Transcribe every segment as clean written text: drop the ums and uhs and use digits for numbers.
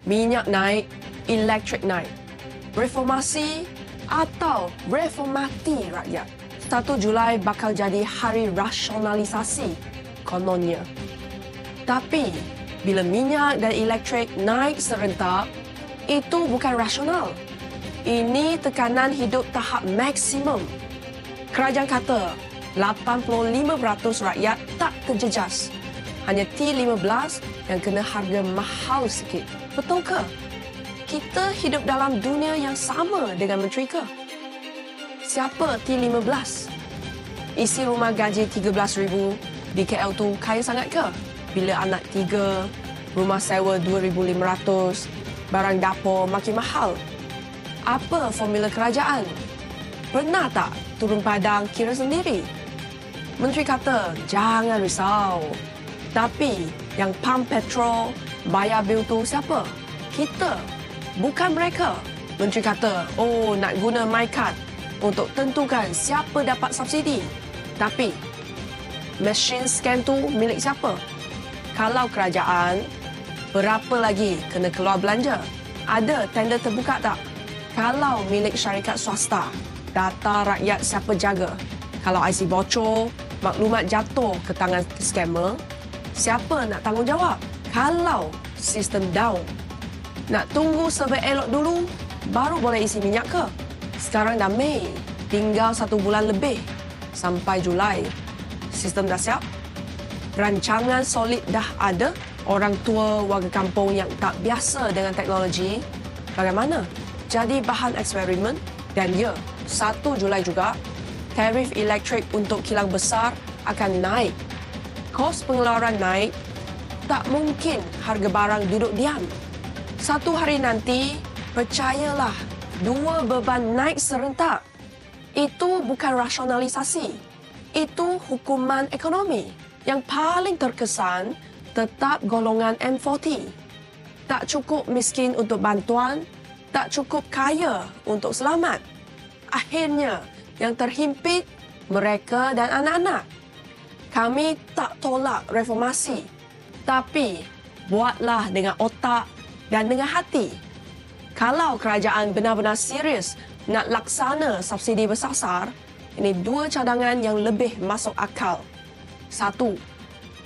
Minyak naik, elektrik naik. Reformasi atau reformati rakyat. 1 Julai bakal jadi hari rasionalisasi kononnya. Tapi bila minyak dan elektrik naik serentak, itu bukan rasional. Ini tekanan hidup tahap maksimum. Kerajaan kata 85% rakyat tak terjejas. Hanya T15 yang kena harga mahal sikit. Betul ke? Kita hidup dalam dunia yang sama dengan menteri ke? Siapa T15? Isi rumah gaji 13,000 di KL tu kaya sangat ke? Bila anak 3, rumah sewa 2,500, barang dapur makin mahal. Apa formula kerajaan? Pernah tak turun padang kira sendiri? Menteri kata, jangan risau. Tapi yang pump petrol, bayar bil tu siapa? Kita, bukan mereka. Menteri kata, oh nak guna MyCard untuk tentukan siapa dapat subsidi. Tapi, mesin scan tu milik siapa? Kalau kerajaan, berapa lagi kena keluar belanja? Ada tender terbuka tak? Kalau milik syarikat swasta, data rakyat siapa jaga? Kalau IC bocor, maklumat jatuh ke tangan scammer, siapa nak tanggungjawab? Kalau sistem down, nak tunggu server elok dulu, baru boleh isi minyak ke? Sekarang dah Mei, tinggal 1 bulan lebih sampai Julai. Sistem dah siap? Rancangan solid dah ada? Orang tua warga kampung yang tak biasa dengan teknologi, bagaimana? Jadi bahan eksperimen. Dan ya, 1 Julai juga, tarif elektrik untuk kilang besar akan naik. Kos pengeluaran naik, tak mungkin harga barang duduk diam. 1 hari nanti, percayalah, 2 beban naik serentak. Itu bukan rasionalisasi. Itu hukuman ekonomi. Yang paling terkesan, tetap golongan M40. Tak cukup miskin untuk bantuan, tak cukup kaya untuk selamat. Akhirnya, yang terhimpit mereka dan anak-anak. Kami tak tolak reformasi, tapi buatlah dengan otak dan dengan hati. Kalau kerajaan benar-benar serius nak laksana subsidi bersasar, ini 2 cadangan yang lebih masuk akal. 1.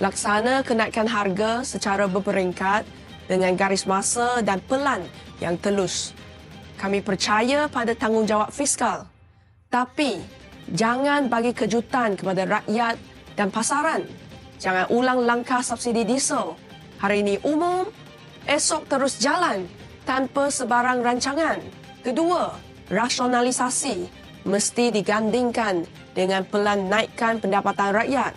Laksana kenaikan harga secara berperingkat dengan garis masa dan pelan yang telus. Kami percaya pada tanggungjawab fiskal. Tapi, jangan bagi kejutan kepada rakyat dan pasaran. Jangan ulang langkah subsidi diesel. Hari ini umum, esok terus jalan tanpa sebarang rancangan. Kedua, rasionalisasi mesti digandingkan dengan pelan naikkan pendapatan rakyat.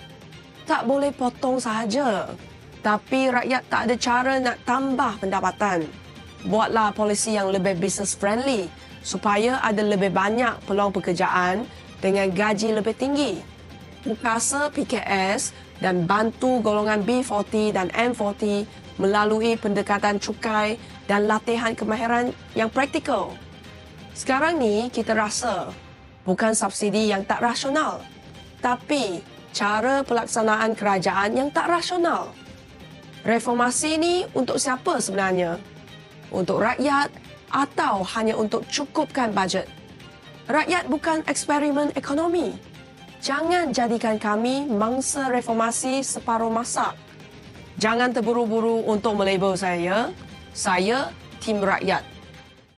Tak boleh potong sahaja. Tapi rakyat tak ada cara nak tambah pendapatan. Buatlah polisi yang lebih business friendly supaya ada lebih banyak peluang pekerjaan dengan gaji lebih tinggi. Pukasa PKS dan bantu golongan B40 dan M40 melalui pendekatan cukai dan latihan kemahiran yang praktikal. Sekarang ni kita rasa bukan subsidi yang tak rasional, tapi cara pelaksanaan kerajaan yang tak rasional. Reformasi ni untuk siapa sebenarnya? Untuk rakyat atau hanya untuk cukupkan bajet? Rakyat bukan eksperimen ekonomi. Jangan jadikan kami mangsa reformasi separuh masak. Jangan terburu-buru untuk melabel saya tim rakyat.